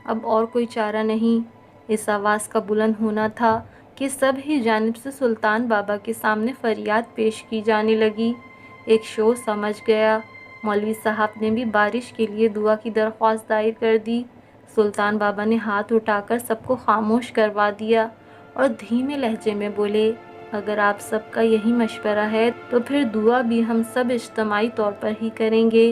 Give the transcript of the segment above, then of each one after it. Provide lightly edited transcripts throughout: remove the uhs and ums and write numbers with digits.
اب اور کوئی چارہ نہیں۔ اس آواز کا بلند ہونا تھا کہ سب ہی جانب سے سلطان بابا کے سامنے فریاد پیش کی جانے لگی۔ ایک شور سمجھ گیا۔ مولوی صاحب نے بھی بارش کے لیے دعا کی درخواست دائر کر دی۔ سلطان بابا نے ہاتھ اٹھا کر سب کو خاموش کروا دیا اور دھیمے لہجے میں بولے، اگر آپ سب کا یہی مشورہ ہے تو پھر دعا بھی ہم سب اجتماعی طور پر ہی کریں گے۔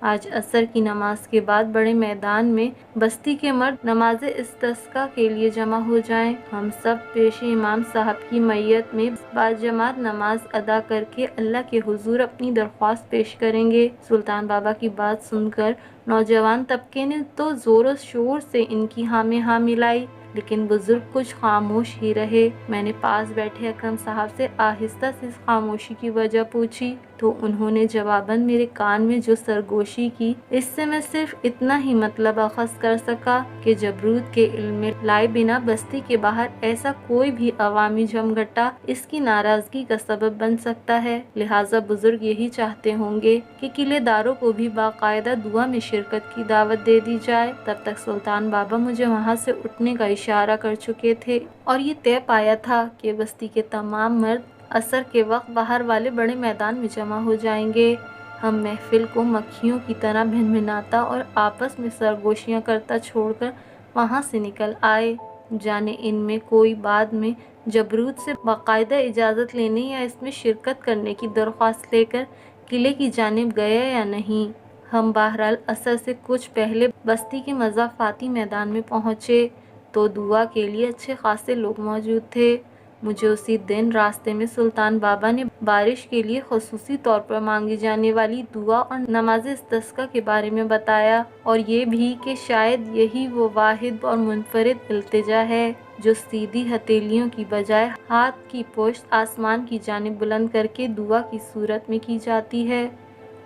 آج عصر کی نماز کے بعد بڑے میدان میں بستی کے مرد نماز استسقاء کے لیے جمع ہو جائیں۔ ہم سب پیش امام صاحب کی میت میں باجماعت نماز ادا کر کے اللہ کے حضور اپنی درخواست پیش کریں گے۔ سلطان بابا کی بات سن کر نوجوان طبقے نے تو زور و شور سے ان کی ہاں میں ہاں ملائی، لیکن بزرگ کچھ خاموش ہی رہے۔ میں نے پاس بیٹھے اکرم صاحب سے آہستہ سے اس خاموشی کی وجہ پوچھی تو انہوں نے جواباً میرے کان میں جو سرگوشی کی، اس سے میں صرف اتنا ہی مطلب اخذ کر سکا کہ جبروت کے علم میں لائے بنا بستی کے باہر ایسا کوئی بھی عوامی جمگھٹا اس کی ناراضگی کا سبب بن سکتا ہے، لہٰذا بزرگ یہی چاہتے ہوں گے کہ قلعے داروں کو بھی باقاعدہ دعا میں شرکت کی دعوت دے دی جائے۔ تب تک سلطان بابا مجھے وہاں سے اٹھنے کا اشارہ کر چکے تھے اور یہ طے پایا تھا کہ بستی کے تمام مرد عصر کے وقت باہر والے بڑے میدان میں جمع ہو جائیں گے۔ ہم محفل کو مکھیوں کی طرح بھنبھناتا اور آپس میں سرگوشیاں کرتا چھوڑ کر وہاں سے نکل آئے، جانے ان میں کوئی بعد میں جبروت سے باقاعدہ اجازت لینے یا اس میں شرکت کرنے کی درخواست لے کر قلعے کی جانب گیا یا نہیں۔ ہم بہرحال عصر سے کچھ پہلے بستی کے مضافاتی میدان میں پہنچے تو دعا کے لیے اچھے خاصے لوگ موجود تھے۔ مجھے اسی دن راستے میں سلطان بابا نے بارش کے لیے خصوصی طور پر مانگی جانے والی دعا اور نماز استسقاء کے بارے میں بتایا، اور یہ بھی کہ شاید یہی وہ واحد اور منفرد التجا ہے جو سیدھی ہتھیلیوں کی بجائے ہاتھ کی پشت آسمان کی جانب بلند کر کے دعا کی صورت میں کی جاتی ہے۔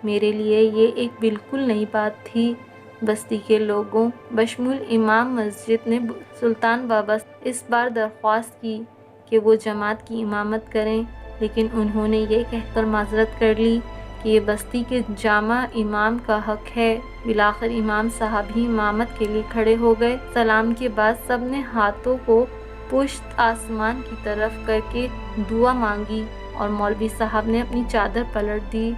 میرے لیے یہ ایک بالکل نئی بات تھی۔ بستی کے لوگوں بشمول امام مسجد نے سلطان بابا سے اس بار درخواست کی کہ وہ جماعت کی امامت کریں، لیکن انہوں نے یہ کہہ کر معذرت کر لی کہ یہ بستی کے جامع امام کا حق ہے۔ بالآخر امام صاحب ہی امامت کے لیے کھڑے ہو گئے۔ سلام کے بعد سب نے ہاتھوں کو پشت آسمان کی طرف کر کے دعا مانگی اور مولوی صاحب نے اپنی چادر پلٹ دی۔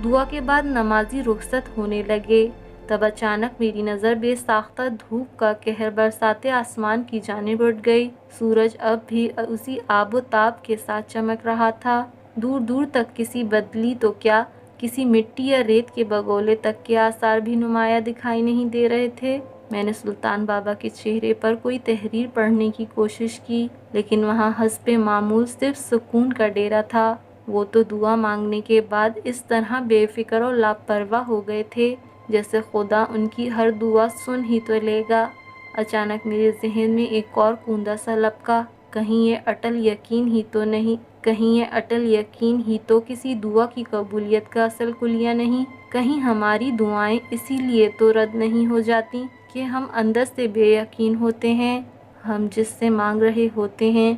دعا کے بعد نمازی رخصت ہونے لگے، تب اچانک میری نظر بے ساختہ دھوپ کا قہر برساتے آسمان کی جانب اٹھ گئی۔ سورج اب بھی اسی آب و تاب کے ساتھ چمک رہا تھا۔ دور دور تک کسی بدلی تو کیا، کسی مٹی یا ریت کے بگولے تک کے آثار بھی نمایاں دکھائی نہیں دے رہے تھے۔ میں نے سلطان بابا کے چہرے پر کوئی تحریر پڑھنے کی کوشش کی، لیکن وہاں حسب معمول صرف سکون کا ڈیرا تھا۔ وہ تو دعا مانگنے کے بعد اس طرح بے فکر اور لاپرواہ ہو گئے تھے جیسے خدا ان کی ہر دعا سن ہی تو لے گا۔ اچانک میرے ذہن میں ایک اور کوندہ سا لپکا، کہیں یہ اٹل یقین ہی تو نہیں، کہیں یہ اٹل یقین ہی تو کسی دعا کی قبولیت کا اصل کلیہ نہیں، کہیں ہماری دعائیں اسی لیے تو رد نہیں ہو جاتی کہ ہم اندر سے بے یقین ہوتے ہیں۔ ہم جس سے مانگ رہے ہوتے ہیں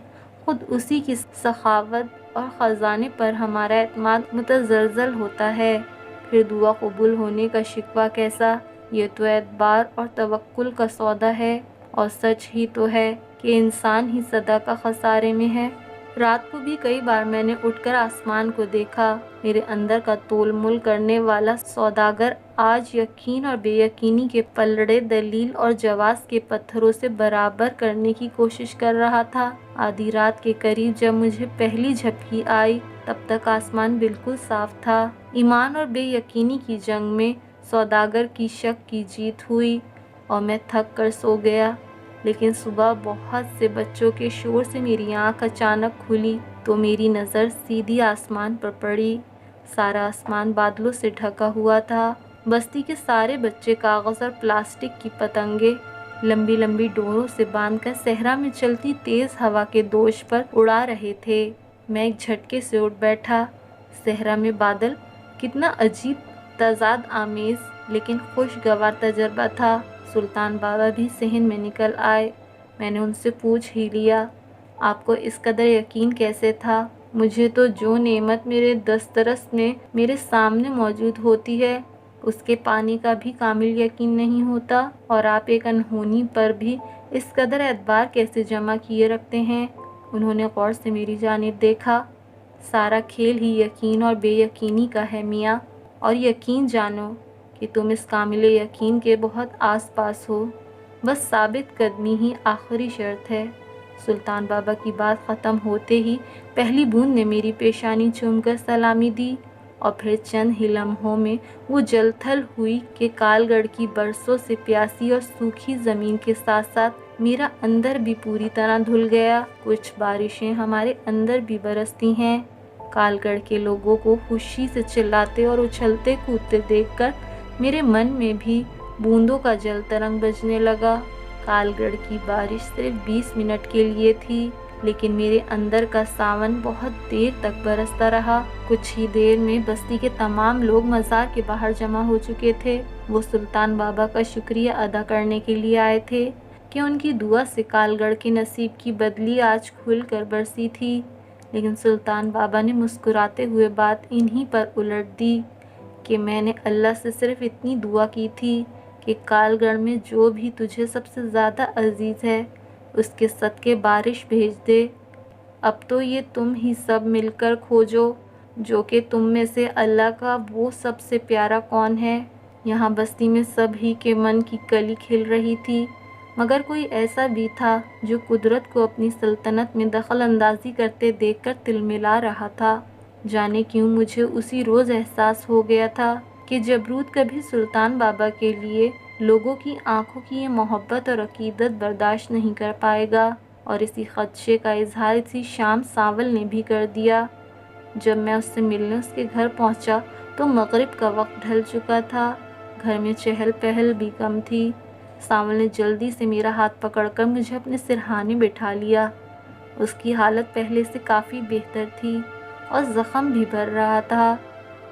خود اسی کی سخاوت اور خزانے پر ہمارا اعتماد متزلزل ہوتا ہے، پھر دعا قبول ہونے کا شکوہ کیسا؟ یہ تو اعتبار اور توکل کا سودا ہے، اور سچ ہی تو ہے کہ انسان ہی سدا کا خسارے میں ہے۔ رات کو بھی کئی بار میں نے اٹھ کر آسمان کو دیکھا۔ میرے اندر کا تول مول کرنے والا سوداگر آج یقین اور بے یقینی کے پلڑے دلیل اور جواز کے پتھروں سے برابر کرنے کی کوشش کر رہا تھا۔ آدھی رات کے قریب جب مجھے پہلی جھپکی آئی تب تک آسمان بالکل صاف تھا۔ ایمان اور بے یقینی کی جنگ میں سوداگر کی شک کی جیت ہوئی اور میں تھک کر سو گیا، لیکن صبح بہت سے بچوں کے شور سے میری آنکھ اچانک کھلی تو میری نظر سیدھی آسمان پر پڑی۔ سارا آسمان بادلوں سے ڈھکا ہوا تھا۔ بستی کے سارے بچے کاغذ اور پلاسٹک کی پتنگیں لمبی لمبی ڈوروں سے باندھ کر صحرا میں چلتی تیز ہوا کے دوش پر اڑا رہے تھے۔ میں ایک جھٹکے سے اٹھ بیٹھا۔ صحرا میں بادل کتنا عجیب، تضاد آمیز لیکن خوشگوار تجربہ تھا۔ سلطان بابا بھی صحن میں نکل آئے۔ میں نے ان سے پوچھ ہی لیا، آپ کو اس قدر یقین کیسے تھا؟ مجھے تو جو نعمت میرے دسترس میں میرے سامنے موجود ہوتی ہے اس کے پانے کا بھی کامل یقین نہیں ہوتا، اور آپ ایک انہونی پر بھی اس قدر اعتبار کیسے جمع کیے رکھتے ہیں؟ انہوں نے غور سے میری جانب دیکھا۔ سارا کھیل ہی یقین اور بے یقینی کا ہے میاں، اور یقین جانو کہ تم اس کامل یقین کے بہت آس پاس ہو، بس ثابت قدمی ہی آخری شرط ہے۔ سلطان بابا کی بات ختم ہوتے ہی پہلی بوند نے میری پیشانی چوم کر سلامی دی، اور پھر چند ہی لمحوں میں وہ جل تھل ہوئی کہ کال گڑھ کی برسوں سے پیاسی اور سوکھی زمین کے ساتھ ساتھ میرا اندر بھی پوری طرح دھل گیا۔ کچھ بارشیں ہمارے اندر بھی برستی ہیں۔ کال گڑھ کے لوگوں کو خوشی سے چلاتے اور اچھلتے کودتے دیکھ کر میرے من میں بھی بوندوں کا جل ترنگ بجنے لگا۔ کال گڑھ کی بارش صرف 20 منٹ کے لیے تھی، لیکن میرے اندر کا ساون بہت دیر تک برستا رہا۔ کچھ ہی دیر میں بستی کے تمام لوگ مزار کے باہر جمع ہو چکے تھے۔ وہ سلطان بابا کا شکریہ ادا کرنے کے لیے آئے تھے کہ ان کی دعا سے کال گڑھ کے نصیب کی بدلی آج کھل کر برسی تھی۔ لیکن سلطان بابا نے مسکراتے ہوئے بات انہی پر الٹ دی کہ میں نے اللہ سے صرف اتنی دعا کی تھی کہ کال گڑھ میں جو بھی تجھے سب سے زیادہ عزیز ہے اس کے صدقے بارش بھیج دے۔ اب تو یہ تم ہی سب مل کر کھوجو جو کہ تم میں سے اللہ کا وہ سب سے پیارا کون ہے۔ یہاں بستی میں سب ہی کے من کی کلی کھل رہی تھی، مگر کوئی ایسا بھی تھا جو قدرت کو اپنی سلطنت میں دخل اندازی کرتے دیکھ کر تلملا رہا تھا۔ جانے کیوں مجھے اسی روز احساس ہو گیا تھا کہ جبروت کبھی سلطان بابا کے لیے لوگوں کی آنکھوں کی یہ محبت اور عقیدت برداشت نہیں کر پائے گا، اور اسی خدشے کا اظہار اسی شام سانول نے بھی کر دیا۔ جب میں اس سے ملنے اس کے گھر پہنچا تو مغرب کا وقت ڈھل چکا تھا۔ گھر میں چہل پہل بھی کم تھی۔ سانول نے جلدی سے میرا ہاتھ پکڑ کر مجھے اپنے سرہانے بٹھا لیا۔ اس کی حالت پہلے سے کافی بہتر تھی اور زخم بھی بھر رہا تھا،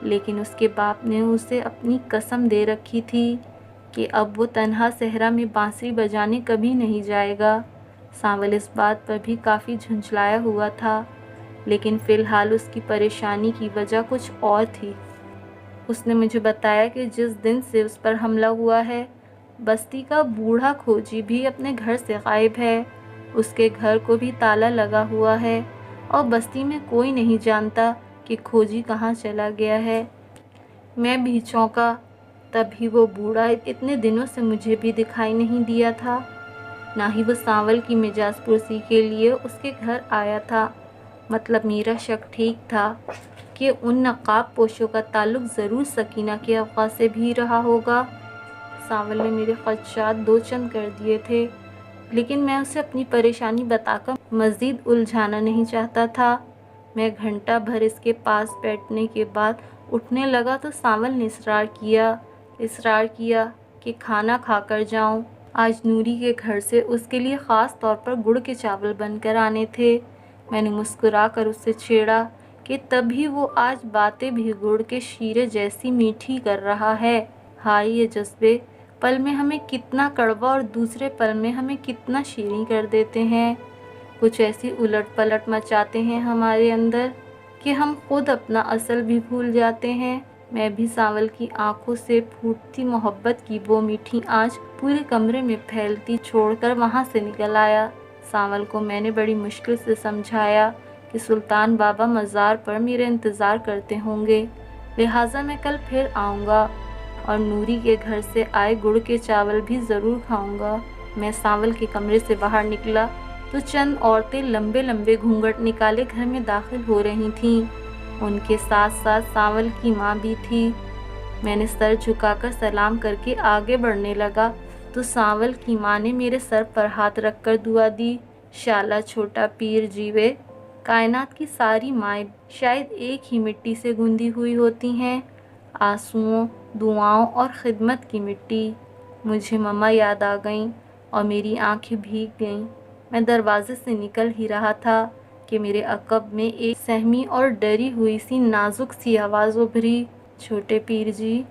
لیکن اس کے باپ نے اسے اپنی قسم دے رکھی تھی کہ اب وہ تنہا صحرا میں بانسری بجانے کبھی نہیں جائے گا۔ سانول اس بات پر بھی کافی جھنجھلایا ہوا تھا، لیکن فی الحال اس کی پریشانی کی وجہ کچھ اور تھی۔ اس نے مجھے بتایا کہ جس دن سے اس پر حملہ ہوا ہے، بستی کا بوڑھا کھوجی بھی اپنے گھر سے غائب ہے۔ اس کے گھر کو بھی تالا لگا ہوا ہے، اور بستی میں کوئی نہیں جانتا کہ کھوجی کہاں چلا گیا ہے۔ میں بھی چونکا، تبھی وہ بوڑھا اتنے دنوں سے مجھے بھی دکھائی نہیں دیا تھا، نہ ہی وہ سانول کی مجاز پرسی کے لیے اس کے گھر آیا تھا۔ مطلب میرا شک ٹھیک تھا کہ ان نقاب پوشوں کا تعلق ضرور سکینہ کے افغاں سے بھی رہا ہوگا۔ سانول نے میرے خدشات دو چند کر دیے تھے، لیکن میں اسے اپنی پریشانی بتا کر مزید الجھانا نہیں چاہتا تھا۔ میں گھنٹہ بھر اس کے پاس بیٹھنے کے بعد اٹھنے لگا تو سانول نے اصرار کیا کہ کھانا کھا کر جاؤں۔ آج نوری کے گھر سے اس کے لیے خاص طور پر گڑ کے چاول بن کر آنے تھے۔ میں نے مسکرا کر اس سے چھیڑا کہ تبھی وہ آج باتیں بھی گڑ کے شیرے جیسی میٹھی کر رہا ہے۔ ہائے یہ جذبے، پل میں ہمیں کتنا کڑوا اور دوسرے پل میں ہمیں کتنا شیریں کر دیتے ہیں۔ کچھ ایسی الٹ پلٹ مچاتے ہیں ہمارے اندر کہ ہم خود اپنا اصل بھی بھول جاتے ہیں۔ میں بھی سانول کی آنکھوں سے پھوٹتی محبت کی وہ میٹھی آنچ پورے کمرے میں پھیلتی چھوڑ کر وہاں سے نکل آیا۔ سانول کو میں نے بڑی مشکل سے سمجھایا کہ سلطان بابا مزار پر میرے انتظار کرتے ہوں گے، لہٰذا میں کل پھر آؤں گا اور نوری کے گھر سے آئے گڑ کے چاول بھی ضرور کھاؤں گا۔ میں سانول کے کمرے سے باہر نکلا تو چند عورتیں لمبے لمبے گھونگھٹ نکالے گھر میں داخل ہو رہی تھیں۔ ان کے ساتھ ساتھ سانول کی ماں بھی تھی۔ میں نے سر جھکا کر سلام کر کے آگے بڑھنے لگا تو سانول کی ماں نے میرے سر پر ہاتھ رکھ کر دعا دی۔ شالا چھوٹا پیر جیوے، کائنات کی ساری مائیں شاید ایک ہی مٹی سے گوندھی ہوئی ہوتی ہیں، آنسوؤں، دعاؤں اور خدمت کی مٹی۔ مجھے مما یاد آ گئیں اور میری آنکھیں بھیگ گئیں۔ میں دروازے سے نکل ہی رہا تھا کہ میرے عقب میں ایک سہمی اور ڈری ہوئی سی نازک سی آواز ابھری، چھوٹے پیر جی۔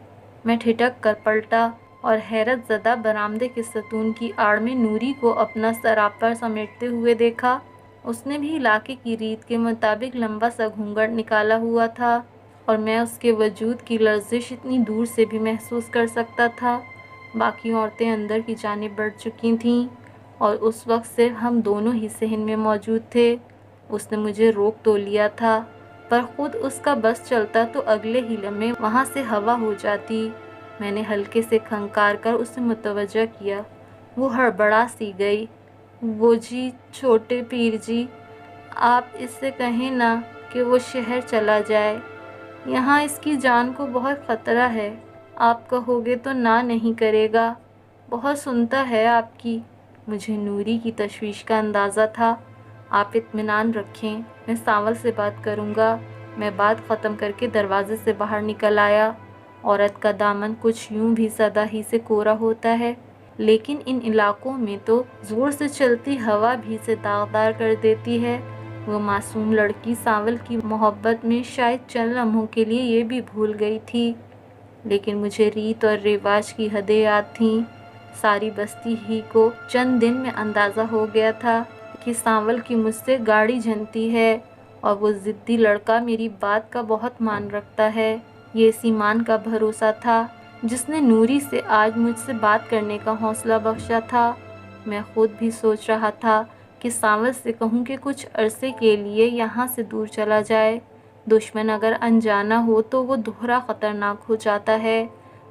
میں ٹھٹک کر پلٹا اور حیرت زدہ برآمدے کے ستون کی آڑ میں نوری کو اپنا سراپا سمیٹتے ہوئے دیکھا۔ اس نے بھی علاقے کی ریت کے مطابق لمبا سا گھونگھٹ نکالا ہوا تھا۔ اور میں اس کے وجود کی لرزش اتنی دور سے بھی محسوس کر سکتا تھا۔ باقی عورتیں اندر کی جانب بڑھ چکی تھیں اور اس وقت صرف ہم دونوں ہی صحن میں موجود تھے۔ اس نے مجھے روک تو لیا تھا، پر خود اس کا بس چلتا تو اگلے ہی لمحے وہاں سے ہوا ہو جاتی۔ میں نے ہلکے سے کھنکار کر اسے متوجہ کیا۔ وہ ہڑبڑا سی گئی۔ وہ جی چھوٹے پیر جی، آپ اس سے کہیں نا کہ وہ شہر چلا جائے، یہاں اس کی جان کو بہت خطرہ ہے۔ آپ کہو گے تو نہ نہیں کرے گا، بہت سنتا ہے آپ کی۔ مجھے نوری کی تشویش کا اندازہ تھا۔ آپ اطمینان رکھیں، میں سانول سے بات کروں گا۔ میں بات ختم کر کے دروازے سے باہر نکل آیا۔ عورت کا دامن کچھ یوں بھی سدا ہی سے کوڑا ہوتا ہے، لیکن ان علاقوں میں تو زور سے چلتی ہوا بھی اسے داغدار کر دیتی ہے۔ وہ معصوم لڑکی سانول کی محبت میں شاید چند لمحوں کے لیے یہ بھی بھول گئی تھی، لیکن مجھے ریت اور رواج کی حدیں یاد تھیں۔ ساری بستی ہی کو چند دن میں اندازہ ہو گیا تھا کہ سانول کی مجھ سے گاڑی جھنتی ہے، اور وہ ضدی لڑکا میری بات کا بہت مان رکھتا ہے۔ یہ اسی مان کا بھروسہ تھا جس نے نوری سے آج مجھ سے بات کرنے کا حوصلہ بخشا تھا۔ میں خود بھی سوچ رہا تھا کہ سانول سے کہوں کہ کچھ عرصے کے لیے یہاں سے دور چلا جائے۔ دشمن اگر انجانا ہو تو وہ دوہرا خطرناک ہو جاتا ہے،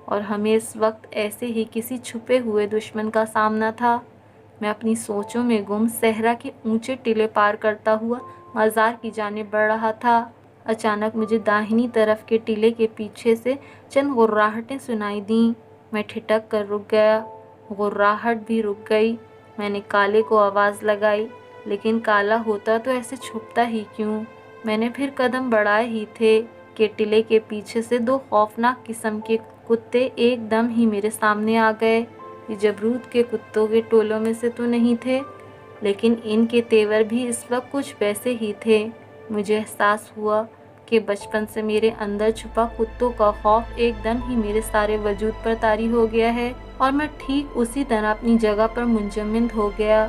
اور ہمیں اس وقت ایسے ہی کسی چھپے ہوئے دشمن کا سامنا تھا۔ میں اپنی سوچوں میں گم صحرا کے اونچے ٹلے پار کرتا ہوا مزار کی جانب بڑھ رہا تھا۔ اچانک مجھے داہنی طرف کے ٹلے کے پیچھے سے چند غراہٹیں سنائی دیں۔ میں ٹھٹک کر رک گیا۔ غراہٹ بھی رک گئی۔ میں نے کالے کو آواز لگائی، لیکن کالا ہوتا تو ایسے چھپتا ہی کیوں؟ میں نے پھر قدم بڑھائے ہی تھے کہ ٹلے کے پیچھے سے دو خوفناک قسم کے کتے ایک دم ہی میرے سامنے آ گئے۔ یہ جبروت کے کتوں کے ٹولوں میں سے تو نہیں تھے، لیکن ان کے تیور بھی اس وقت کچھ ویسے ہی تھے۔ مجھے احساس ہوا کہ بچپن سے میرے اندر چھپا کتوں کا خوف ایک دم ہی میرے سارے وجود پر طاری ہو گیا ہے، اور میں ٹھیک اسی طرح اپنی جگہ پر منجمد ہو گیا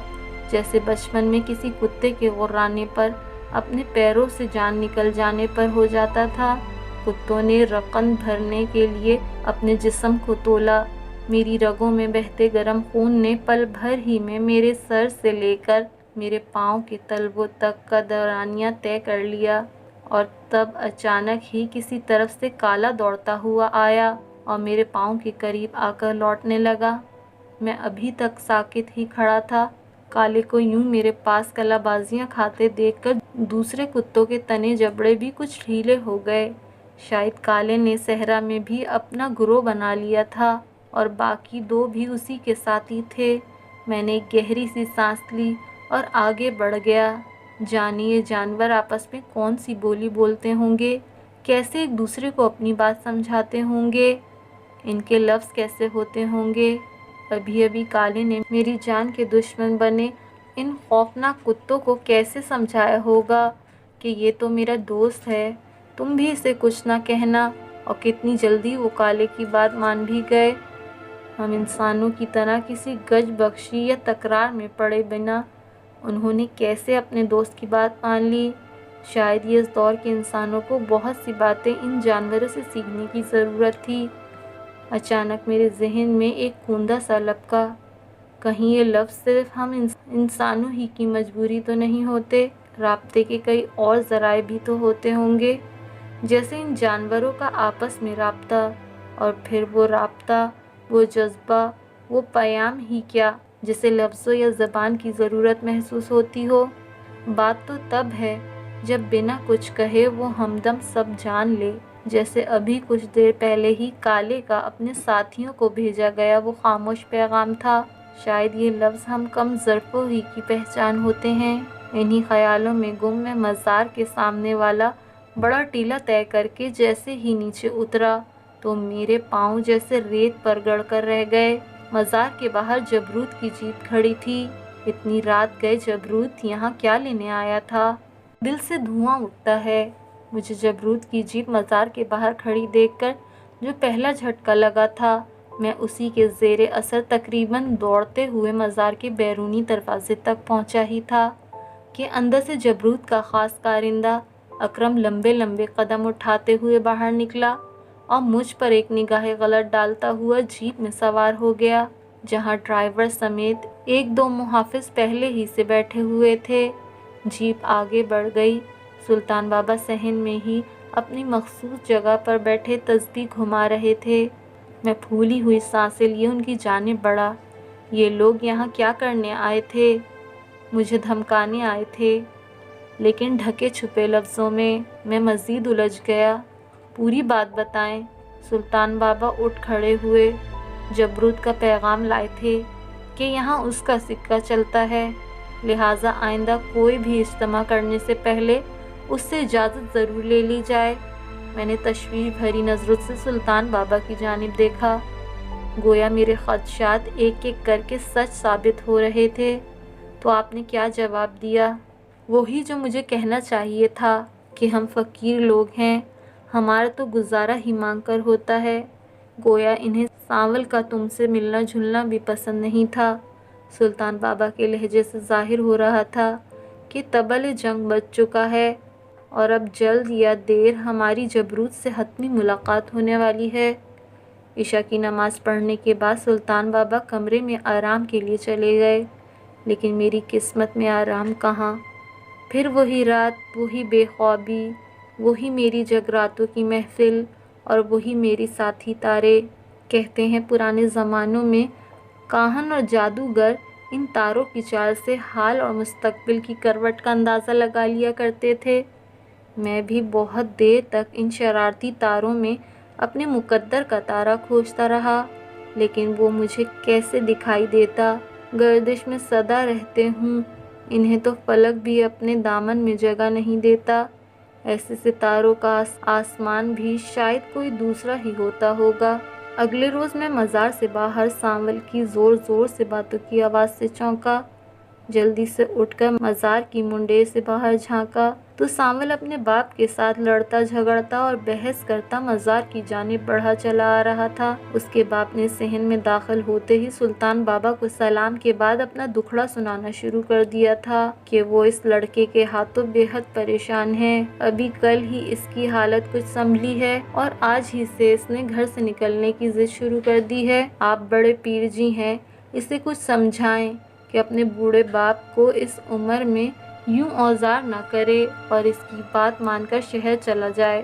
جیسے بچپن میں کسی کتے کے غرانے پر اپنے پیروں سے جان نکل جانے پر ہو جاتا تھا۔ کتوں نے رقم بھرنے کے لیے اپنے جسم کو تولا۔ میری رگوں میں بہتے گرم خون نے پل بھر ہی میں میرے سر سے لے کر میرے پاؤں کے تلووں تک کا دورانیہ طے کر لیا، اور تب اچانک ہی کسی طرف سے کالا دوڑتا ہوا آیا اور میرے پاؤں کے قریب آ کر لوٹنے لگا۔ میں ابھی تک ساکت ہی کھڑا تھا۔ کالے کو یوں میرے پاس کلا بازیاں کھاتے دیکھ کر دوسرے کتوں کے تنے جبڑے بھی کچھ ڈھیلے ہو گئے۔ شاید کالے نے صحرا میں بھی اپنا گروہ بنا لیا تھا، اور باقی دو بھی اسی کے ساتھی تھے۔ میں نے ایک گہری سی سانس لی اور آگے بڑھ گیا۔ جانے یہ جانور آپس میں کون سی بولی بولتے ہوں گے، کیسے ایک دوسرے کو اپنی بات سمجھاتے ہوں گے، ان کے لفظ کیسے ہوتے ہوں گے۔ ابھی ابھی کالے نے میری جان کے دشمن بنے ان خوفناک کتوں کو کیسے سمجھایا ہوگا کہ یہ تو میرا دوست ہے، تم بھی اسے کچھ نہ کہنا، اور کتنی جلدی وہ کالے کی بات مان بھی گئے۔ ہم انسانوں کی طرح کسی گج بخشی یا تکرار میں پڑے بنا انہوں نے کیسے اپنے دوست کی بات مان لی؟ شاید یہ اس دور کے انسانوں کو بہت سی باتیں ان جانوروں سے سیکھنے کی ضرورت تھی۔ اچانک میرے ذہن میں ایک کوندہ سا لپکا، کہیں یہ لفظ صرف ہم انسانوں ہی کی مجبوری تو نہیں ہوتے، رابطے کے کئی اور ذرائع بھی تو ہوتے ہوں گے، جیسے ان جانوروں کا آپس میں رابطہ، اور پھر وہ رابطہ، وہ جذبہ، وہ پیام ہی کیا جسے لفظوں یا زبان کی ضرورت محسوس ہوتی ہو۔ بات تو تب ہے جب بنا کچھ کہے وہ ہمدم سب جان لے، جیسے ابھی کچھ دیر پہلے ہی کالے کا اپنے ساتھیوں کو بھیجا گیا وہ خاموش پیغام تھا۔ شاید یہ لفظ ہم کم ظرفوں ہی کی پہچان ہوتے ہیں۔ انہی خیالوں میں گم میں مزار کے سامنے والا بڑا ٹیلا طے کر کے جیسے ہی نیچے اترا تو میرے پاؤں جیسے ریت پر گڑ کر رہ گئے۔ مزار کے باہر جبروت کی جیپ کھڑی تھی۔ اتنی رات گئے جبروت یہاں کیا لینے آیا تھا؟ دل سے دھواں اٹھتا ہے۔ مجھے جبروت کی جیپ مزار کے باہر کھڑی دیکھ کر جو پہلا جھٹکا لگا تھا، میں اسی کے زیر اثر تقریباً دوڑتے ہوئے مزار کے بیرونی دروازے تک پہنچا ہی تھا کہ اندر سے جبروت کا خاص کارندہ اکرم لمبے لمبے قدم اٹھاتے ہوئے باہر نکلا اور مجھ پر ایک نگاہ غلط ڈالتا ہوا جیپ میں سوار ہو گیا، جہاں ڈرائیور سمیت ایک دو محافظ پہلے ہی سے بیٹھے ہوئے تھے۔ جیپ آگے بڑھ گئی۔ سلطان بابا صحن میں ہی اپنی مخصوص جگہ پر بیٹھے تسبیح گھما رہے تھے۔ میں پھولی ہوئی سانسیں لیے ان کی جانب بڑھا۔ یہ لوگ یہاں کیا کرنے آئے تھے؟ مجھے دھمکانے آئے تھے؟ لیکن ڈھکے چھپے لفظوں میں مزید الجھ گیا۔ پوری بات بتائیں۔ سلطان بابا اٹھ کھڑے ہوئے۔ جبروت کا پیغام لائے تھے کہ یہاں اس کا سکہ چلتا ہے، لہٰذا آئندہ کوئی بھی اجتماع کرنے سے پہلے اس سے اجازت ضرور لے لی جائے۔ میں نے تشویش بھری نظروں سے سلطان بابا کی جانب دیکھا، گویا میرے خدشات ایک ایک کر کے سچ ثابت ہو رہے تھے۔ تو آپ نے کیا جواب دیا؟ وہی جو مجھے کہنا چاہیے تھا کہ ہم فقیر لوگ ہیں، ہمارا تو گزارا ہی مانگ کر ہوتا ہے۔ گویا انہیں سانول کا تم سے ملنا جلنا بھی پسند نہیں تھا۔ سلطان بابا کے لہجے سے ظاہر ہو رہا تھا کہ طبل جنگ بج چکا ہے اور اب جلد یا دیر ہماری جبروت سے حتمی ملاقات ہونے والی ہے۔ عشاء کی نماز پڑھنے کے بعد سلطان بابا کمرے میں آرام کے لیے چلے گئے، لیکن میری قسمت میں آرام کہاں؟ پھر وہی رات، وہی بے خوابی، وہی میری جگراتوں کی محفل اور وہی میری ساتھی تارے۔ کہتے ہیں پرانے زمانوں میں کاہن اور جادوگر ان تاروں کی چال سے حال اور مستقبل کی کروٹ کا اندازہ لگا لیا کرتے تھے۔ میں بھی بہت دیر تک ان شرارتی تاروں میں اپنے مقدر کا تارہ کھوجتا رہا، لیکن وہ مجھے کیسے دکھائی دیتا؟ گردش میں سدا رہتے ہوں، انہیں تو فلک بھی اپنے دامن میں جگہ نہیں دیتا۔ ایسے ستاروں کا آسمان بھی شاید کوئی دوسرا ہی ہوتا ہوگا۔ اگلے روز میں مزار سے باہر سانول کی زور زور سے باتوں کی آواز سے چونکا۔ جلدی سے اٹھ کر مزار کی منڈیر سے باہر جھانکا تو سانول اپنے باپ کے ساتھ لڑتا جھگڑتا اور بحث کرتا مزار کی جانب بڑھا چلا آ رہا تھا۔ اس کے باپ نے صحن میں داخل ہوتے ہی سلطان بابا کو سلام کے بعد اپنا دکھڑا سنانا شروع کر دیا تھا کہ وہ اس لڑکے کے ہاتھوں بے حد پریشان ہے۔ ابھی کل ہی اس کی حالت کچھ سنبھلی ہے اور آج ہی سے اس نے گھر سے نکلنے کی ضد شروع کر دی ہے۔ آپ بڑے پیر جی ہیں، اسے کچھ سمجھائیں کہ اپنے بوڑھے باپ کو اس عمر میں یوں اوزار نہ کرے اور اس کی بات مان کر شہر چلا جائے۔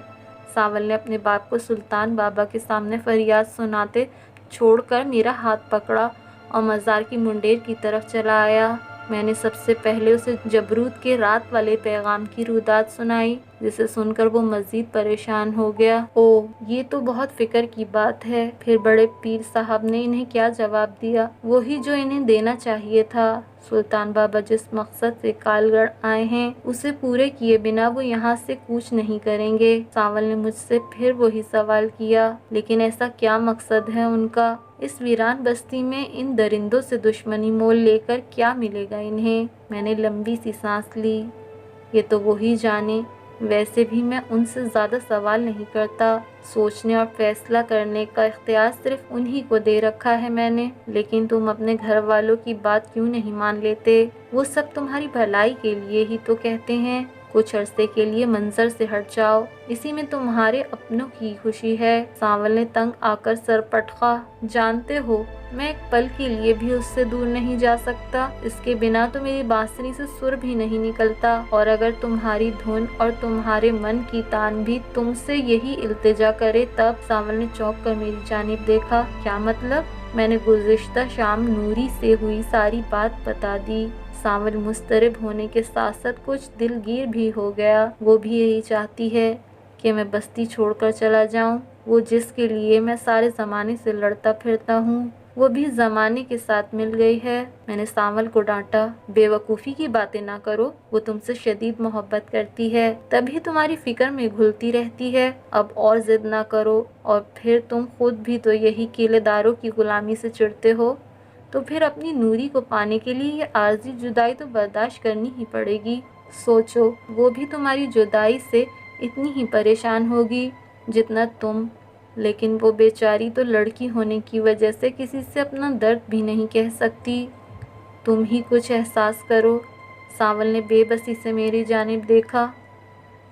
سانول نے اپنے باپ کو سلطان بابا کے سامنے فریاد سناتے چھوڑ کر میرا ہاتھ پکڑا اور مزار کی منڈیر کی طرف چلا آیا۔ میں نے سب سے پہلے اسے جبروت کے رات والے پیغام کی روداد سنائی، جسے سن کر وہ مزید پریشان ہو گیا۔ اوہ، یہ تو بہت فکر کی بات ہے۔ پھر بڑے پیر صاحب نے انہیں کیا جواب دیا؟ وہی جو انہیں دینا چاہیے تھا۔ سلطان بابا جس مقصد سے کال گڑھ آئے ہیں اسے پورے کیے بنا وہ یہاں سے کوچ نہیں کریں گے۔ سانول نے مجھ سے پھر وہی سوال کیا، لیکن ایسا کیا مقصد ہے ان کا؟ اس ویران بستی میں ان درندوں سے دشمنی مول لے کر کیا ملے گا انہیں؟ میں نے لمبی سی سانس لی۔ یہ تو وہی جانے۔ ویسے بھی میں ان سے زیادہ سوال نہیں کرتا، سوچنے اور فیصلہ کرنے کا اختیار صرف انہی کو دے رکھا ہے میں نے۔ لیکن تم اپنے گھر والوں کی بات کیوں نہیں مان لیتے؟ وہ سب تمہاری بھلائی کے لیے ہی تو کہتے ہیں۔ کچھ عرصے کے لیے منظر سے ہٹ جاؤ، اسی میں تمہارے اپنوں کی خوشی ہے۔ سانول نے تنگ آ کر سر پٹخا۔ جانتے ہو، میں ایک پل کے لیے بھی اس سے دور نہیں جا سکتا، اس کے بنا تو میری بانسری سے سر بھی نہیں نکلتا، اور اگر تمہاری دھن اور تمہارے من کی تان بھی تم سے یہی التجا کرے تب۔ سانول نے چونک کر میری جانب دیکھا۔ کیا مطلب؟ میں نے گزشتہ شام نوری سے ہوئی ساری بات بتا دی۔ سانول مضطرب ہونے کے ساتھ ساتھ کچھ دلگیر بھی ہو گیا۔ وہ بھی یہی چاہتی ہے کہ میں بستی چھوڑ کر چلا جاؤں، وہ جس کے لیے میں سارے زمانے سے لڑتا پھرتا ہوں، وہ بھی زمانے کے ساتھ مل گئی ہے۔ میں نے سانول کو ڈانٹا۔ بے وقوفی کی باتیں نہ کرو، وہ تم سے شدید محبت کرتی ہے، تبھی تمہاری فکر میں گھلتی رہتی ہے۔ اب اور ضد نہ کرو، اور پھر تم خود بھی تو یہی کیلے داروں کی غلامی سے چڑھتے ہو، تو پھر اپنی نوری کو پانے کے لیے یہ عارضی جدائی تو برداشت کرنی ہی پڑے گی۔ سوچو، وہ بھی تمہاری جدائی سے اتنی ہی پریشان ہوگی جتنا تم، لیکن وہ بیچاری تو لڑکی ہونے کی وجہ سے کسی سے اپنا درد بھی نہیں کہہ سکتی۔ تم ہی کچھ احساس کرو۔ سانول نے بے بسی سے میری جانب دیکھا۔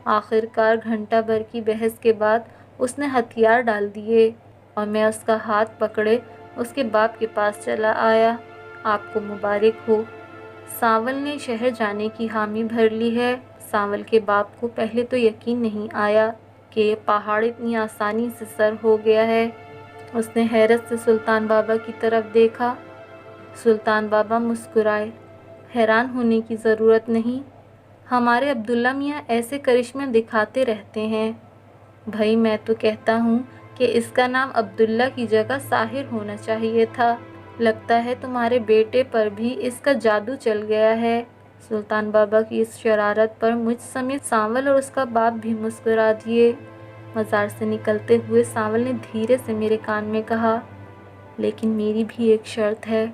آخر کار گھنٹہ بھر کی بحث کے بعد اس نے ہتھیار ڈال دیے اور میں اس کا ہاتھ پکڑے اس کے باپ کے پاس چلا آیا۔ آپ کو مبارک ہو، سانول نے شہر جانے کی حامی بھر لی ہے۔ سانول کے باپ کو پہلے تو یقین نہیں آیا کہ یہ پہاڑ اتنی آسانی سے سر ہو گیا ہے۔ اس نے حیرت سے سلطان بابا کی طرف دیکھا۔ سلطان بابا مسکرائے۔ حیران ہونے کی ضرورت نہیں، ہمارے عبداللہ میاں ایسے کرشمے دکھاتے رہتے ہیں۔ بھائی میں تو کہتا ہوں کہ اس کا نام عبداللہ کی جگہ ساحر ہونا چاہیے تھا۔ لگتا ہے تمہارے بیٹے پر بھی اس کا جادو چل گیا ہے۔ سلطان بابا کی اس شرارت پر مجھ سمیت سانول اور اس کا باپ بھی مسکرا دیے۔ مزار سے نکلتے ہوئے سانول نے دھیرے سے میرے کان میں کہا، لیکن میری بھی ایک شرط ہے،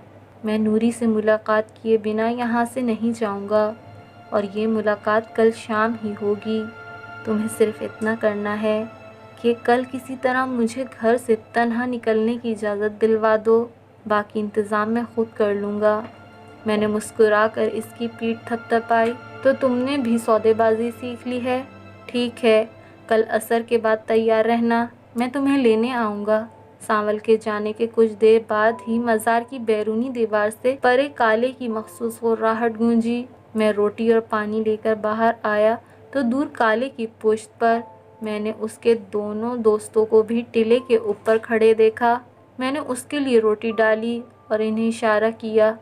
میں نوری سے ملاقات کیے بنا یہاں سے نہیں جاؤں گا، اور یہ ملاقات کل شام ہی ہوگی۔ تمہیں صرف اتنا کرنا ہے کہ کل کسی طرح مجھے گھر سے تنہا نکلنے کی اجازت دلوا دو، باقی انتظام میں خود کر لوں گا۔ میں نے مسکرا کر اس کی پیٹھ تھپتھپائی۔ تو تم نے بھی سودے بازی سیکھ لی ہے؟ ٹھیک ہے، کل عصر کے بعد تیار رہنا، میں تمہیں لینے آؤں گا۔ سانول کے جانے کے کچھ دیر بعد ہی مزار کی بیرونی دیوار سے پرے کالے کی مخصوص غراہٹ گونجی۔ میں روٹی اور پانی لے کر باہر آیا تو دور کالے کی پشت پر میں نے اس کے دونوں دوستوں کو بھی ٹلے کے اوپر کھڑے دیکھا۔ میں نے اس کے لیے روٹی ڈالی اور انہیں اشارہ کیا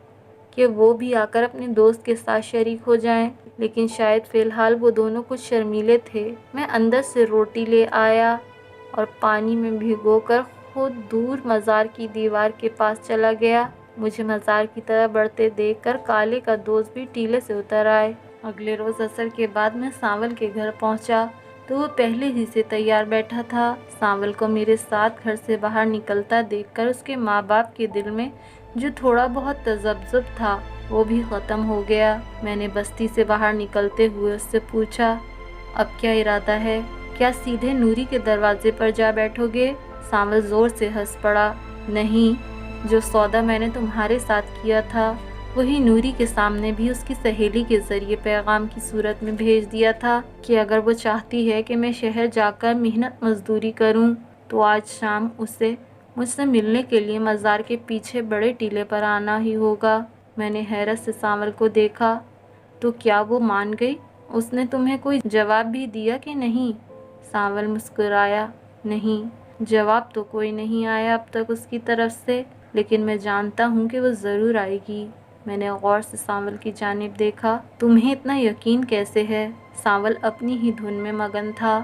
کہ وہ بھی آ کر اپنے دوست کے ساتھ شریک ہو جائیں، لیکن شاید فی الحال وہ دونوں کچھ شرمیلے تھے۔ میں اندر سے روٹی لے آیا اور پانی میں بھگو کر خود دور مزار کی دیوار کے پاس چلا گیا۔ مجھے مزار کی طرف بڑھتے دیکھ کر کالے کا دوست بھی ٹیلے سے اتر آئے۔ اگلے روز عصر کے بعد میں سانول کے گھر پہنچا تو وہ پہلے ہی سے تیار بیٹھا تھا۔ سانول کو میرے ساتھ گھر سے باہر نکلتا دیکھ کر اس کے ماں باپ کے دل میں جو تھوڑا بہت تذبذب تھا وہ بھی ختم ہو گیا۔ میں نے بستی سے باہر نکلتے ہوئے اس سے پوچھا، اب کیا ارادہ ہے؟ کیا سیدھے نوری کے دروازے پر جا بیٹھو گے؟ سانول زور سے ہنس پڑا۔ نہیں، جو سودا میں نے تمہارے ساتھ کیا تھا وہی نوری کے سامنے بھی اس کی سہیلی کے ذریعے پیغام کی صورت میں بھیج دیا تھا کہ اگر وہ چاہتی ہے کہ میں شہر جا کر محنت مزدوری کروں تو آج شام اسے مجھ سے ملنے کے لیے مزار کے پیچھے بڑے ٹیلے پر آنا ہی ہوگا۔ میں نے حیرت سے سانول کو دیکھا۔ تو کیا وہ مان گئی؟ اس نے تمہیں کوئی جواب بھی دیا کہ نہیں؟ سانول مسکرایا۔ نہیں، جواب تو کوئی نہیں آیا اب تک اس کی طرف سے، لیکن میں جانتا ہوں کہ وہ ضرور آئے گی۔ میں نے غور سے سانول کی جانب دیکھا۔ تمہیں اتنا یقین کیسے ہے؟ سانول اپنی ہی دھن میں مگن تھا۔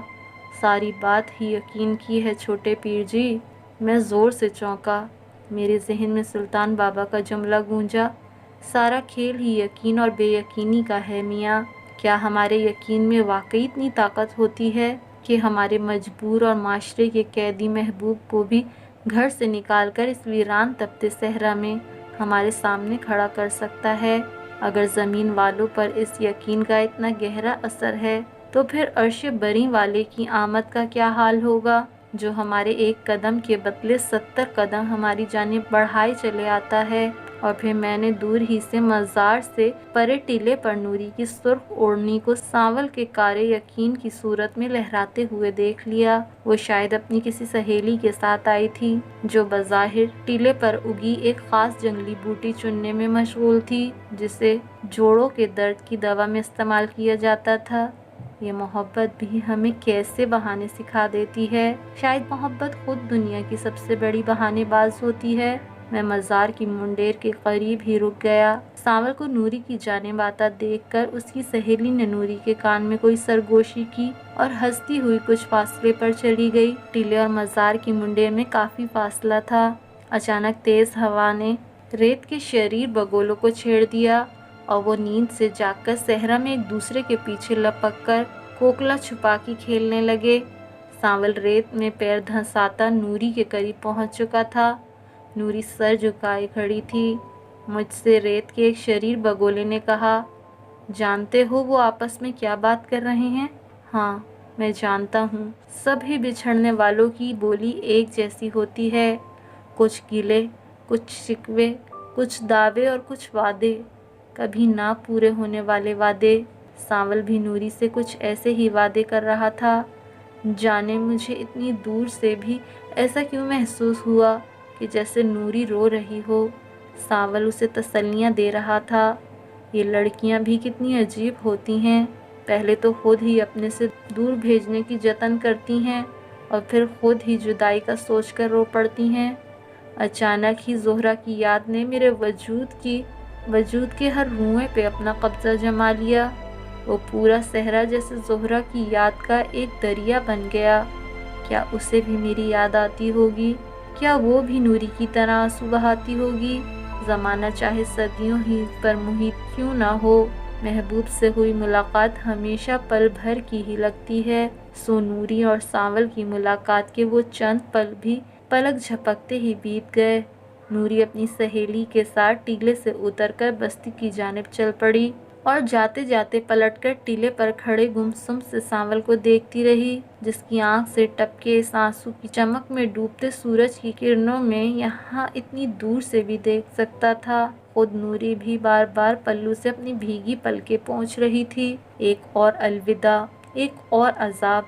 ساری بات ہی یقین کی ہے چھوٹے پیر جی۔ میں زور سے چونکا۔ میرے ذہن میں سلطان بابا کا جملہ گونجا، سارا کھیل ہی یقین اور بے یقینی کا ہے میاں۔ کیا ہمارے یقین میں واقعی اتنی طاقت ہوتی ہے کہ ہمارے مجبور اور معاشرے کے قیدی محبوب کو بھی گھر سے نکال کر اس ویران تپتے صحرا میں ہمارے سامنے کھڑا کر سکتا ہے؟ اگر زمین والوں پر اس یقین کا اتنا گہرا اثر ہے تو پھر عرش بری والے کی آمد کا کیا حال ہوگا، جو ہمارے ایک قدم کے بدلے 70 قدم ہماری جانب بڑھائے چلے آتا ہے؟ اور پھر میں نے دور ہی سے مزار سے پرے ٹیلے پر نوری کی سرخ اوڑھنی کو سانول کے کارے یقین کی صورت میں لہراتے ہوئے دیکھ لیا۔ وہ شاید اپنی کسی سہیلی کے ساتھ آئی تھی جو بظاہر ٹیلے پر اگی ایک خاص جنگلی بوٹی چننے میں مشغول تھی جسے جوڑوں کے درد کی دوا میں استعمال کیا جاتا تھا۔ یہ محبت بھی ہمیں کیسے بہانے سکھا دیتی ہے۔ شاید محبت خود دنیا کی سب سے بڑی بہانے باز ہوتی ہے۔ میں مزار کی منڈیر کے قریب ہی رک گیا۔ سانول کو نوری کی جانب آتا دیکھ کر اس کی سہیلی نے نوری کے کان میں کوئی سرگوشی کی اور ہنستی ہوئی کچھ فاصلے پر چلی گئی۔ ٹیلے اور مزار کی منڈیر میں کافی فاصلہ تھا۔ اچانک تیز ہوا نے ریت کے شریر بگولوں کو چھیڑ دیا اور وہ نیند سے جاگ کر صحرا میں ایک دوسرے کے پیچھے لپک کر کوکلا چھپاکی کھیلنے لگے۔ سانول ریت میں پیر دھنساتا نوری کے قریب پہنچ چکا تھا۔ نوری سر جھکائے کھڑی تھی۔ مجھ سے ریت کے ایک شریر بگولے نے کہا، جانتے ہو وہ آپس میں کیا بات کر رہے ہیں؟ ہاں، میں جانتا ہوں۔ سبھی بچھڑنے والوں کی بولی ایک جیسی ہوتی ہے، کچھ گلے، کچھ شکوے، کچھ دعوے اور کچھ وعدے، کبھی نہ پورے ہونے والے وعدے۔ سانول بھی نوری سے کچھ ایسے ہی وعدے کر رہا تھا۔ جانے مجھے اتنی دور سے بھی ایسا کیوں محسوس ہوا کہ جیسے نوری رو رہی ہو۔ سانول اسے تسلیاں دے رہا تھا۔ یہ لڑکیاں بھی کتنی عجیب ہوتی ہیں، پہلے تو خود ہی اپنے سے دور بھیجنے کی جتن کرتی ہیں اور پھر خود ہی جدائی کا سوچ کر رو پڑتی ہیں۔ اچانک ہی زہرہ کی یاد نے میرے وجود کے ہر روئے پہ اپنا قبضہ جما لیا۔ وہ پورا صحرا جیسے زہرہ کی یاد کا ایک دریا بن گیا۔ کیا اسے بھی میری یاد آتی ہوگی؟ کیا وہ بھی نوری کی طرح آنسو بہاتی ہوگی؟ زمانہ چاہے صدیوں ہی پر محیط کیوں نہ ہو، محبوب سے ہوئی ملاقات ہمیشہ پل بھر کی ہی لگتی ہے۔ سو نوری اور سانول کی ملاقات کے وہ چند پل بھی پلک جھپکتے ہی بیت گئے۔ نوری اپنی سہیلی کے ساتھ ٹیلے سے اتر کر بستی کی جانب چل پڑی اور جاتے جاتے پلٹ کر ٹیلے پر کھڑے گمسم سے سانول کو دیکھتی رہی، جس کی آنکھ سے ٹپکے اس آنسو کی چمک میں ڈوبتے سورج کی کرنوں میں یہاں اتنی دور سے بھی دیکھ سکتا تھا۔ خود نوری بھی بار بار پلو سے اپنی بھیگی پلکیں پوچھ رہی تھی۔ ایک اور الوداع، ایک اور عذاب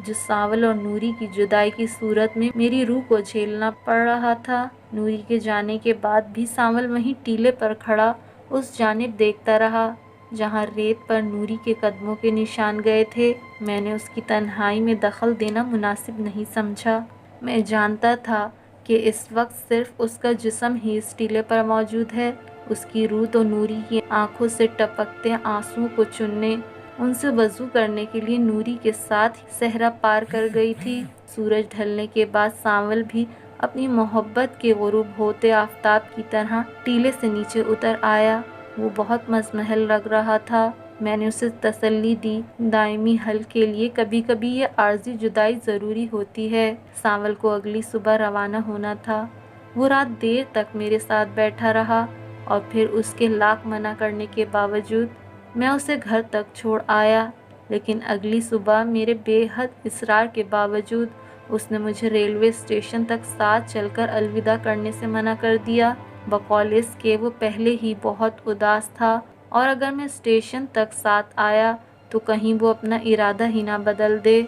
جو سانول اور نوری کی جدائی کی صورت میں میری روح کو جھیلنا پڑ رہا تھا۔ نوری کے جانے کے بعد بھی سانول وہیں ٹیلے پر کھڑا اس جانب دیکھتا رہا جہاں ریت پر نوری کے قدموں کے نشان گئے تھے۔ میں نے اس کی تنہائی میں دخل دینا مناسب نہیں سمجھا۔ میں جانتا تھا کہ اس وقت صرف اس کا جسم ہی اس ٹیلے پر موجود ہے، اس کی روح تو نوری کی آنکھوں سے ٹپکتے آنسوؤں کو چننے، ان سے وضو کرنے کے لیے نوری کے ساتھ صحرا پار کر گئی تھی۔ سورج ڈھلنے کے بعد سانول بھی اپنی محبت کے غروب ہوتے آفتاب کی طرح ٹیلے سے نیچے اتر آیا۔ وہ بہت مضمحل لگ رہا تھا۔ میں نے اسے تسلی دی، دائمی حل کے لیے کبھی کبھی یہ عارضی جدائی ضروری ہوتی ہے۔ سانول کو اگلی صبح روانہ ہونا تھا۔ وہ رات دیر تک میرے ساتھ بیٹھا رہا اور پھر اس کے لاکھ منع کرنے کے باوجود میں اسے گھر تک چھوڑ آیا، لیکن اگلی صبح میرے بے حد اصرار کے باوجود اس نے مجھے ریلوے اسٹیشن تک ساتھ چل کر الوداع کرنے سے منع کر دیا، بقول اس کے وہ پہلے ہی بہت اداس تھا اور اگر میں اسٹیشن تک ساتھ آیا تو کہیں وہ اپنا ارادہ ہی نہ بدل دے۔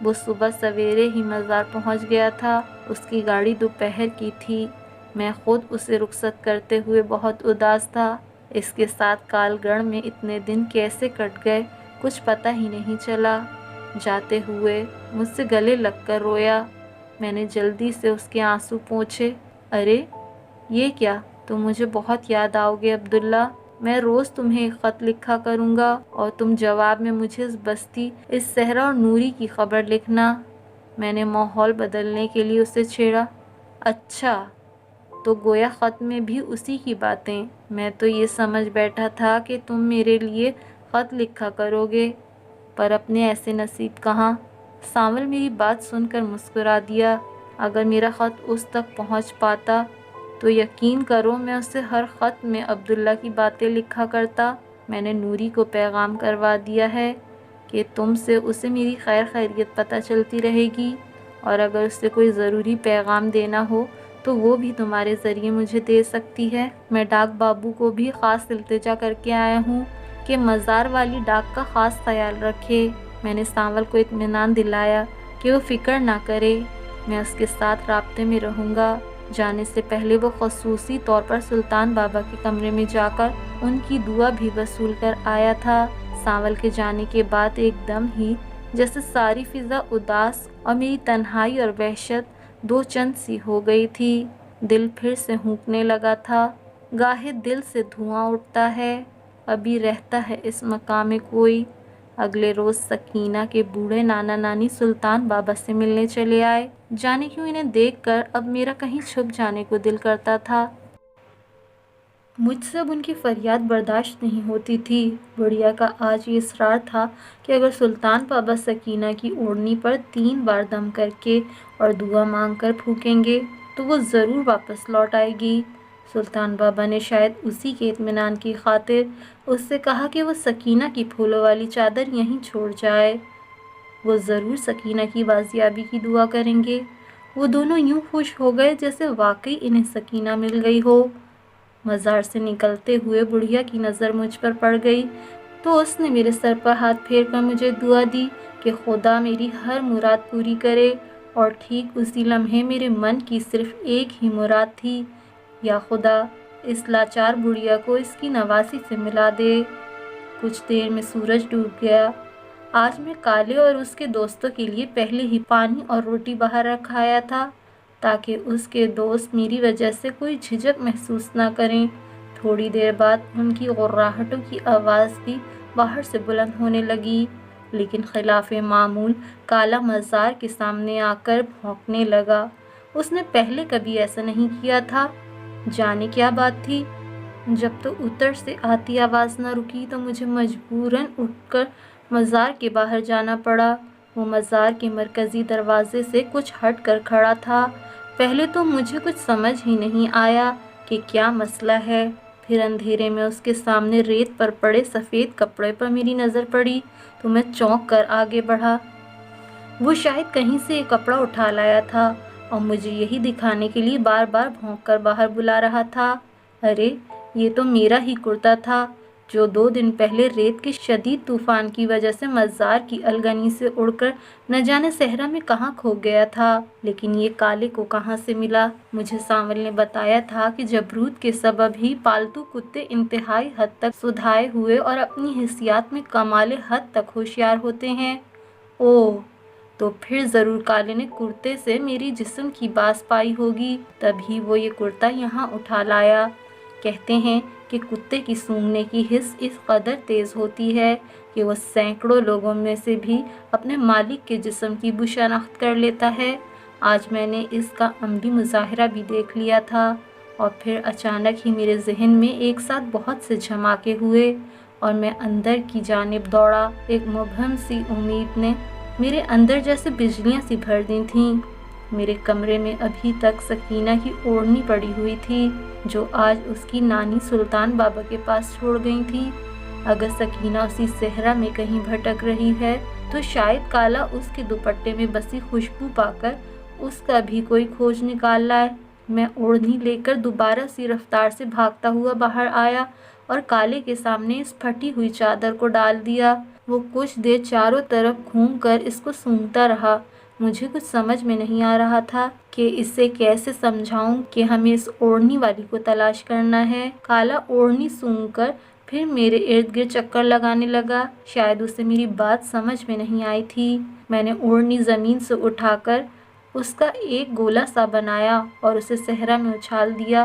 وہ صبح سویرے ہی مزار پہنچ گیا تھا۔ اس کی گاڑی دوپہر کی تھی۔ میں خود اسے رخصت کرتے ہوئے بہت اداس تھا۔ اس کے ساتھ کال گڑھ میں اتنے دن کیسے کٹ گئے کچھ پتہ ہی نہیں چلا۔ جاتے ہوئے مجھ سے گلے لگ کر رویا۔ میں نے جلدی سے اس کے آنسو پوچھے۔ ارے یہ کیا؟ تم مجھے بہت یاد آؤ گے عبداللہ۔ میں روز تمہیں ایک خط لکھا کروں گا اور تم جواب میں مجھے اس بستی، اس صحرا اور نوری کی خبر لکھنا۔ میں نے ماحول بدلنے کے لیے اسے چھیڑا۔ اچھا، تو گویا خط میں بھی اسی کی باتیں۔ میں تو یہ سمجھ بیٹھا تھا کہ تم میرے لیے خط لکھا کرو گے، پر اپنے ایسے نصیب کہاں۔ سانول میری بات سن کر مسکرا دیا۔ اگر میرا خط اس تک پہنچ پاتا تو یقین کرو میں اسے ہر خط میں عبداللہ کی باتیں لکھا کرتا۔ میں نے نوری کو پیغام کروا دیا ہے کہ تم سے اسے میری خیر خیریت پتہ چلتی رہے گی، اور اگر اسے کوئی ضروری پیغام دینا ہو تو وہ بھی تمہارے ذریعے مجھے دے سکتی ہے۔ میں ڈاک بابو کو بھی خاص التجا کر کے آیا ہوں کہ مزار والی ڈاک کا خاص خیال رکھے۔ میں نے سانول کو اطمینان دلایا کہ وہ فکر نہ کرے، میں اس کے ساتھ رابطے میں رہوں گا۔ جانے سے پہلے وہ خصوصی طور پر سلطان بابا کے کمرے میں جا کر ان کی دعا بھی وصول کر آیا تھا۔ سانول کے جانے کے بعد ایک دم ہی جیسے ساری فضا اداس اور میری تنہائی اور وحشت دو چند سی ہو گئی تھی۔ دل پھر سے ہونکنے لگا تھا۔ گاہے دل سے دھواں اٹھتا ہے، ابھی رہتا ہے اس مقام میں کوئی۔ اگلے روز سکینہ کے بوڑھے نانا نانی سلطان بابا سے ملنے چلے آئے۔ جانے کیوں انہیں دیکھ کر اب میرا کہیں چھپ جانے کو دل کرتا تھا۔ مجھ سے اب ان کی فریاد برداشت نہیں ہوتی تھی۔ بڑھیا کا آج یہ اصرار تھا کہ اگر سلطان بابا سکینہ کی اوڑھنی پر 3 بار دم کر کے اور دعا مانگ کر پھونکیں گے تو وہ ضرور واپس لوٹ آئے گی۔ سلطان بابا نے شاید اسی کے اطمینان کی خاطر اس سے کہا کہ وہ سکینہ کی پھولوں والی چادر یہیں چھوڑ جائے۔ وہ ضرور سکینہ کی بازیابی کی دعا کریں گے۔ وہ دونوں یوں خوش ہو گئے جیسے واقعی انہیں سکینہ مل گئی ہو۔ مزار سے نکلتے ہوئے بڑھیا کی نظر مجھ پر پڑ گئی۔ تو اس نے میرے سر پر ہاتھ پھیر کر مجھے دعا دی کہ خدا میری ہر مراد پوری کرے، اور ٹھیک اسی لمحے میرے من کی صرف ایک ہی مراد تھی، یا خدا اس لاچار بڑھیا کو اس کی نواسی سے ملا دے۔ کچھ دیر میں سورج ڈوب گیا۔ آج میں کالے اور اس کے دوستوں کے لیے پہلے ہی پانی اور روٹی باہر رکھ آیا تھا تاکہ اس کے دوست میری وجہ سے کوئی جھجک محسوس نہ کریں۔ تھوڑی دیر بعد ان کی غراہٹوں کی آواز بھی باہر سے بلند ہونے لگی، لیکن خلاف معمول کالا مزار کے سامنے آ کر بھونکنے لگا۔ اس نے پہلے کبھی ایسا نہیں کیا تھا۔ جانے کیا بات تھی؟ جب تو اتر سے آتی آواز نہ رکی تو مجھے مجبوراً اٹھ کر مزار کے باہر جانا پڑا۔ وہ مزار کے مرکزی دروازے سے کچھ ہٹ کر کھڑا تھا۔ پہلے تو مجھے کچھ سمجھ ہی نہیں آیا کہ کیا مسئلہ ہے، پھر اندھیرے میں اس کے سامنے ریت پر پڑے سفید کپڑے پر میری نظر پڑی تو میں چونک کر آگے بڑھا۔ وہ شاید کہیں سے ایک کپڑا اٹھا لایا تھا اور مجھے یہی دکھانے کے لیے بار بار بھونک کر باہر بلا رہا تھا۔ ارے یہ تو میرا ہی کرتا تھا جو 2 دن پہلے ریت کے شدید طوفان کی وجہ سے مزار کی الگنی سے اڑ کر نہ جانے صحرا میں کہاں کھو گیا تھا۔ لیکن یہ کالے کو کہاں سے ملا؟ مجھے سانول نے بتایا تھا کہ جبروت کے سبب ہی پالتو کتے انتہائی حد تک سدھائے ہوئے اور اپنی حسیات میں کمال حد تک ہوشیار ہوتے ہیں۔ اوہ، تو پھر ضرور کالے نے کرتے سے میری جسم کی باس پائی ہوگی، تبھی وہ یہ کرتا یہاں اٹھا لایا۔ کہتے ہیں کہ کتے کی سونگھنے کی حس اس قدر تیز ہوتی ہے کہ وہ سینکڑوں لوگوں میں سے بھی اپنے مالک کے جسم کی بو شناخت کر لیتا ہے۔ آج میں نے اس کا عملی مظاہرہ بھی دیکھ لیا تھا، اور پھر اچانک ہی میرے ذہن میں ایک ساتھ بہت سے جھماکے ہوئے اور میں اندر کی جانب دوڑا۔ ایک مبہم سی امید نے میرے اندر جیسے بجلیاں سی بھر دی تھیں۔ میرے کمرے میں ابھی تک سکینہ کی اوڑھنی پڑی ہوئی تھی جو آج اس کی نانی سلطان بابا کے پاس چھوڑ گئی تھی۔ اگر سکینہ اسی صحرا میں کہیں بھٹک رہی ہے تو شاید کالا اس کے دوپٹے میں بسی خوشبو پا کر اس کا بھی کوئی کھوج نکال لائے۔ میں اوڑھنی لے کر دوبارہ سی رفتار سے بھاگتا ہوا باہر آیا اور کالے کے سامنے اس پھٹی ہوئی چادر کو ڈال دیا۔ وہ کچھ دیر چاروں طرف گھوم کر اس کو سونگھتا رہا۔ مجھے کچھ سمجھ میں نہیں آ رہا تھا کہ اسے کیسے سمجھاؤں کہ ہمیں اس اوڑھنی والی کو تلاش کرنا ہے۔ کالا اوڑھنی سونگھ کر پھر میرے ارد گرد چکر لگانے لگا۔ شاید اسے میری بات سمجھ میں نہیں آئی تھی۔ میں نے اوڑھنی زمین سے اٹھا کر اس کا ایک گولا سا بنایا اور اسے صحرا میں اچھال دیا۔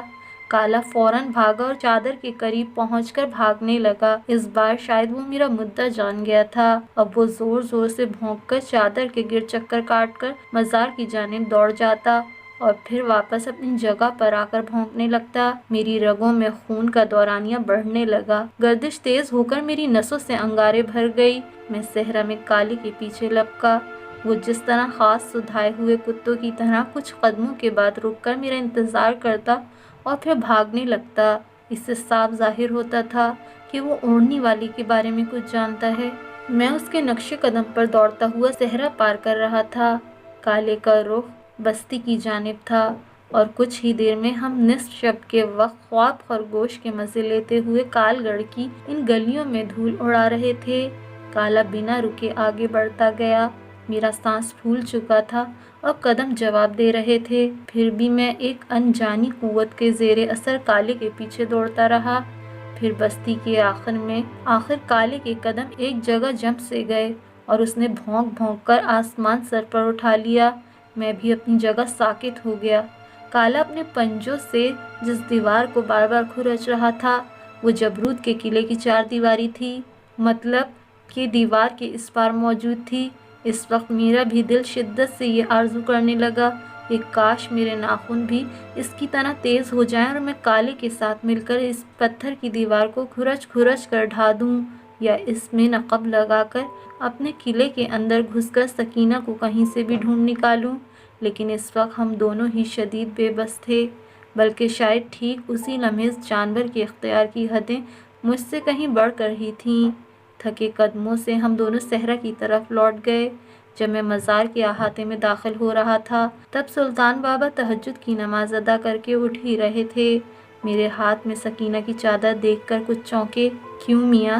کالا فوراً بھاگا اور چادر کے قریب پہنچ کر بھاگنے لگا۔ اس بار شاید وہ میرا مدعا جان گیا تھا۔ اب وہ زور زور سے بھونک کر چادر کے گرد چکر کاٹ کر مزار کی جانب دوڑ جاتا اور پھر واپس اپنی جگہ پر آ کر بھونکنے لگتا۔ میری رگوں میں خون کا دورانیہ بڑھنے لگا، گردش تیز ہو کر میری نسوں سے انگارے بھر گئی۔ میں صحرا میں کالے کے پیچھے لپکا۔ وہ جس طرح خاص سدھائے ہوئے کتوں کی طرح کچھ قدموں کے بعد رک کر میرا انتظار کرتا اور پھر بھاگنے لگتا۔ اس سے صاف ظاہر ہوتا تھا کہ وہ اوڑھنی والی کے بارے میں کچھ جانتا ہے۔ میں اس کے نقش قدم پر دوڑتا ہوا صحرا پار کر رہا تھا۔ کالے کا رخ بستی کی جانب تھا اور کچھ ہی دیر میں ہم نصف شب کے وقت خواب خرگوش کے مزے لیتے ہوئے کال گڑھ کی ان گلیوں میں دھول اڑا رہے تھے۔ کالا بنا رکے آگے بڑھتا گیا۔ میرا سانس پھول چکا تھا اور قدم جواب دے رہے تھے، پھر بھی میں ایک انجانی قوت کے زیر اثر کالے کے پیچھے دوڑتا رہا۔ پھر بستی کے آخر کالے کے قدم ایک جگہ جم سے گئے اور اس نے بھونک بھونک کر آسمان سر پر اٹھا لیا۔ میں بھی اپنی جگہ ساکت ہو گیا۔ کالا اپنے پنجوں سے جس دیوار کو بار بار کھرچ رہا تھا وہ جبروت کے قلعے کی 4 دیواری تھی، مطلب کہ دیوار کے اس پار موجود تھی۔ اس وقت میرا بھی دل شدت سے یہ آرزو کرنے لگا کہ کاش میرے ناخن بھی اس کی طرح تیز ہو جائیں اور میں کالے کے ساتھ مل کر اس پتھر کی دیوار کو کھرچ کھرچ کر ڈھا دوں، یا اس میں نقب لگا کر اپنے قلعے کے اندر گھس کر سکینہ کو کہیں سے بھی ڈھونڈ نکالوں۔ لیکن اس وقت ہم دونوں ہی شدید بے بس تھے، بلکہ شاید ٹھیک اسی لمحے اس جانور کے اختیار کی حدیں مجھ سے کہیں بڑھ کر ہی تھیں۔ تھکے قدموں سے ہم دونوں صحرا کی طرف لوٹ گئے۔ جب میں مزار کے احاطے میں داخل ہو رہا تھا تب سلطان بابا تہجد کی نماز ادا کر کے اٹھ ہی رہے تھے۔ میرے ہاتھ میں سکینہ کی چادر دیکھ کر کچھ چونکے۔ کیوں میاں،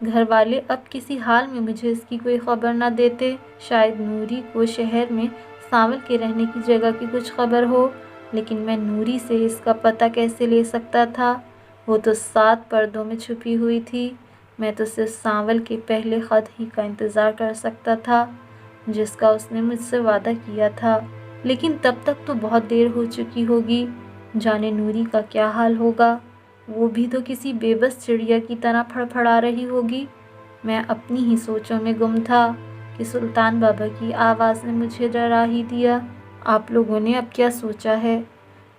گھر والے اب کسی حال میں مجھے اس کی کوئی خبر نہ دیتے۔ شاید نوری کو شہر میں سانول کے رہنے کی جگہ کی کچھ خبر ہو، لیکن میں نوری سے اس کا پتہ کیسے لے سکتا تھا؟ وہ تو 7 پردوں میں چھپی ہوئی تھی۔ میں تو صرف سانول کے پہلے خط ہی کا انتظار کر سکتا تھا جس کا اس نے مجھ سے وعدہ کیا تھا، لیکن تب تک تو بہت دیر ہو چکی ہوگی۔ جانے نوری کا کیا حال ہوگا، وہ بھی تو کسی بے بس چڑیا کی طرح پھڑپھڑا رہی ہوگی۔ میں اپنی ہی سوچوں میں گم تھا کہ سلطان بابا کی آواز نے مجھے ڈرا ہی دیا۔ آپ لوگوں نے اب کیا سوچا ہے؟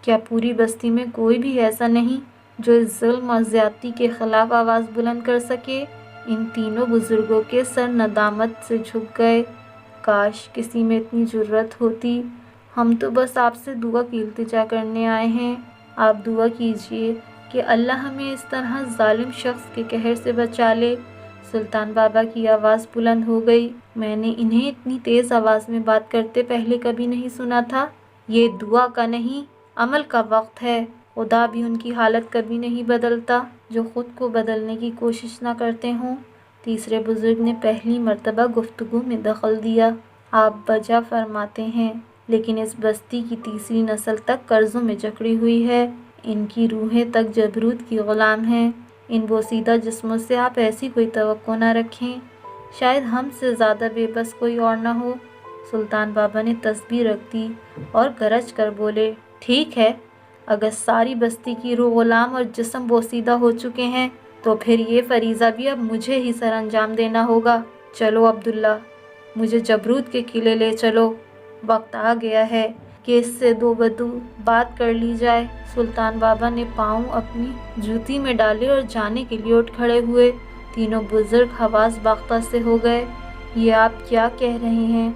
کیا پوری بستی میں کوئی بھی ایسا نہیں جو اس ظلم اور زیادتی کے خلاف آواز بلند کر سکے؟ ان تینوں بزرگوں کے سر ندامت سے جھک گئے۔ کاش کسی میں اتنی جرأت ہوتی۔ ہم تو بس آپ سے دعا کی التجا کرنے آئے ہیں۔ آپ دعا کیجیے کہ اللہ ہمیں اس طرح ظالم شخص کے قہر سے بچا لے۔ سلطان بابا کی آواز بلند ہو گئی۔ میں نے انہیں اتنی تیز آواز میں بات کرتے پہلے کبھی نہیں سنا تھا۔ یہ دعا کا نہیں، عمل کا وقت ہے۔ خدا بھی ان کی حالت کبھی نہیں بدلتا جو خود کو بدلنے کی کوشش نہ کرتے ہوں۔ تیسرے بزرگ نے پہلی مرتبہ گفتگو میں دخل دیا۔ آپ بجا فرماتے ہیں، لیکن اس بستی کی تیسری نسل تک قرضوں میں جکڑی ہوئی ہے۔ ان کی روحیں تک جبروت کی غلام ہیں۔ ان بوسیدہ جسموں سے آپ ایسی کوئی توقع نہ رکھیں۔ شاید ہم سے زیادہ بے بس کوئی اور نہ ہو۔ سلطان بابا نے تسبیح رکھ دی اور گرج کر بولے، ٹھیک ہے، اگر ساری بستی کی روح غلام اور جسم بوسیدہ ہو چکے ہیں تو پھر یہ فریضہ بھی اب مجھے ہی سر انجام دینا ہوگا۔ چلو عبداللہ، مجھے جبروت کے قلعے لے چلو۔ وقت آ گیا ہے کہ اس سے دو بدو بات کر لی جائے۔ سلطان بابا نے پاؤں اپنی جوتی میں ڈالے اور جانے کے لیے اٹھ کھڑے ہوئے۔ تینوں بزرگ حواس باختہ سے ہو گئے۔ یہ آپ کیا کہہ رہے ہیں؟